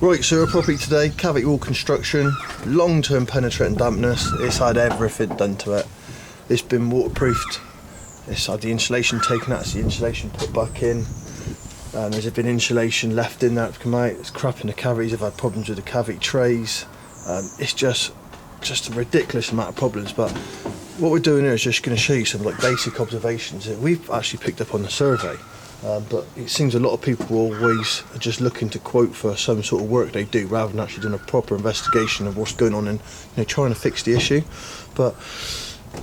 Right, so our property today, cavity wall construction, long-term penetrating dampness. It's had everything done to it. It's been waterproofed. It's had the insulation taken out, it's the insulation put back in. There's been insulation left in there to come out. It's crap in the cavities. I've had problems with the cavity trays. It's just a ridiculous amount of problems. But what we're doing here is just going to show you some like basic observations that we've actually picked up on the survey. But it seems a lot of people always are just looking to quote for some sort of work they do rather than actually doing a proper investigation of what's going on and trying to fix the issue. But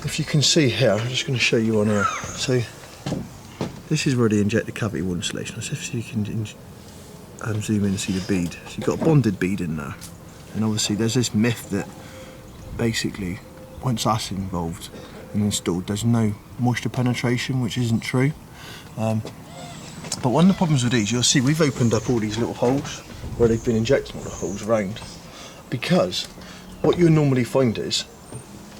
if you can see here, I'm just going to show you on here. So this is where they inject the cavity wall insulation. Let's see if you can zoom in and see the bead. So you've got a bonded bead in there, and obviously there's this myth that basically once that's involved and installed, there's no moisture penetration, which isn't true. But one of the problems with these, you'll see we've opened up all these little holes where they've been injecting all the holes around, because what you'll normally find is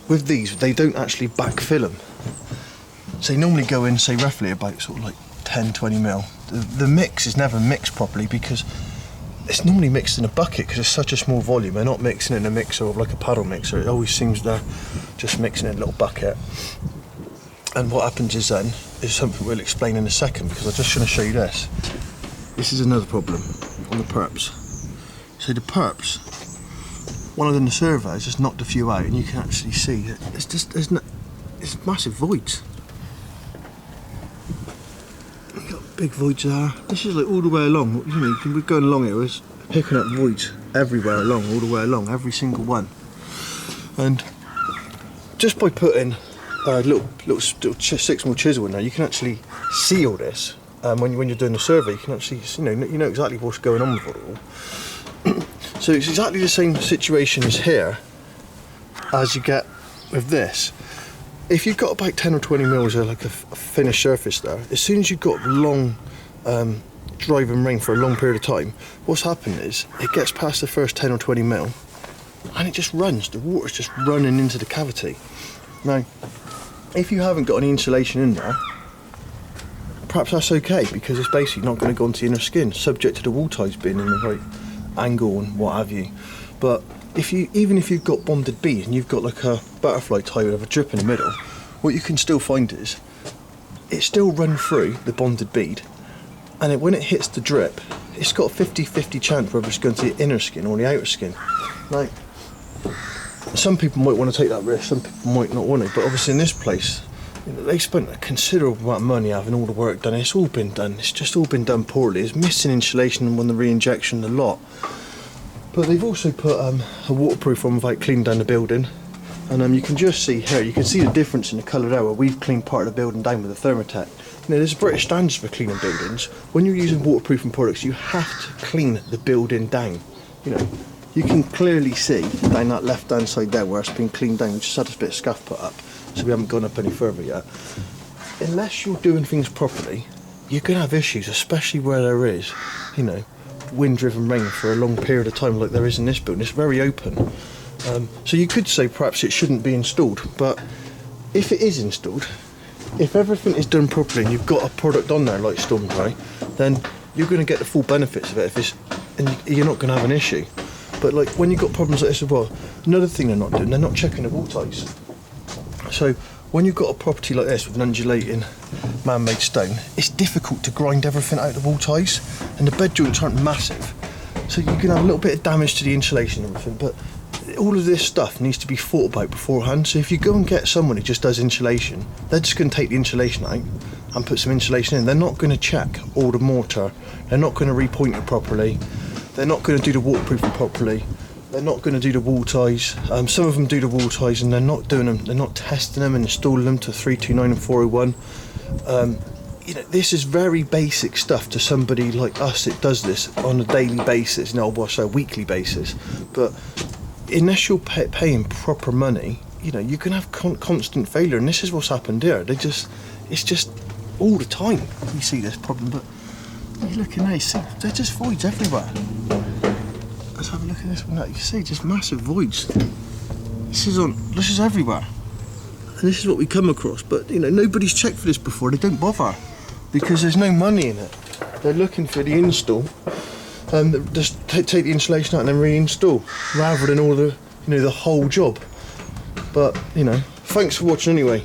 with these they don't actually backfill them. So they normally go in, say roughly about sort of like 10-20 mil. The mix is never mixed properly because it's normally mixed in a bucket because it's such a small volume. They're not mixing it in a mixer or like a paddle mixer. It always seems they're just mixing it in a little bucket. And what happens is then, is something we'll explain in a second, because I'm just going to show you this. This is another problem on the perps. So the perps, one of them, the survey has just knocked a few out, and you can actually see that it's massive voids. You've got big voids there. This is like all the way along. We're going along here, we're picking up voids everywhere along, all the way along, every single one. And just by putting little 6mm chisel in there, you can actually see all this. When you're doing the survey, you can actually, you know exactly what's going on with it all. So it's exactly the same situation as here as you get with this. If you've got about 10 or 20 mils of like a finished surface there, as soon as you've got long driving rain for a long period of time, what's happened is it gets past the first 10 or 20 mil and it just runs. The water's just running into the cavity. Now, if you haven't got any insulation in there, perhaps that's okay, because it's basically not going to go into the inner skin, subject to the wall ties being in the right angle and what have you. But even if you've got bonded bead and you've got like a butterfly tie with a drip in the middle, what you can still find is it still runs through the bonded bead, and when it hits the drip, it's got a 50-50 chance whether it's going to the inner skin or the outer skin. Like, some people might want to take that risk, some people might not want to, but obviously in this place, they spent a considerable amount of money having all the work done. It's all been done, it's just all been done poorly. It's missing insulation on the re-injection a lot. But they've also put a waterproof on without cleaning down the building. And you can just see here, you can see the difference in the colour there where we've cleaned part of the building down with the Thermotech. There's British standards for cleaning buildings. When you're using waterproofing products, you have to clean the building down. You can clearly see down that left hand side there where it's been cleaned down. We just had a bit of scuff put up, so we haven't gone up any further yet. Unless you're doing things properly, you're going to have issues, especially where there is, wind driven rain for a long period of time like there is in this building. It's very open. So you could say perhaps it shouldn't be installed, but if it is installed, if everything is done properly and you've got a product on there like Storm Dry, then you're going to get the full benefits of it, and you're not going to have an issue. But like when you've got problems like this as well, another thing they're not doing, they're not checking the wall ties. So when you've got a property like this with an undulating man-made stone, it's difficult to grind everything out of the wall ties, and the bed joints aren't massive. So you can have a little bit of damage to the insulation and everything, but all of this stuff needs to be thought about beforehand. So if you go and get someone who just does insulation, they're just going to take the insulation out and put some insulation in. They're not going to check all the mortar, they're not going to repoint it properly, they're not going to do the waterproofing properly, they're not going to do the wall ties. Some of them do the wall ties and they're not doing them, they're not testing them and installing them to 329 and 401. This is very basic stuff to somebody like us that does this on a daily basis, a weekly basis. But unless you're paying proper money, you can have constant failure, and this is what's happened here. It's just all the time you see this problem. But you're looking there, they're just voids everywhere. Let's have a look at this one now. You can see just massive voids. This is everywhere. And this is what we come across. But nobody's checked for this before. They don't bother because there's no money in it. They're looking for the install, just take the insulation out and then reinstall, rather than all the, you know, the whole job. But, you know, thanks for watching anyway.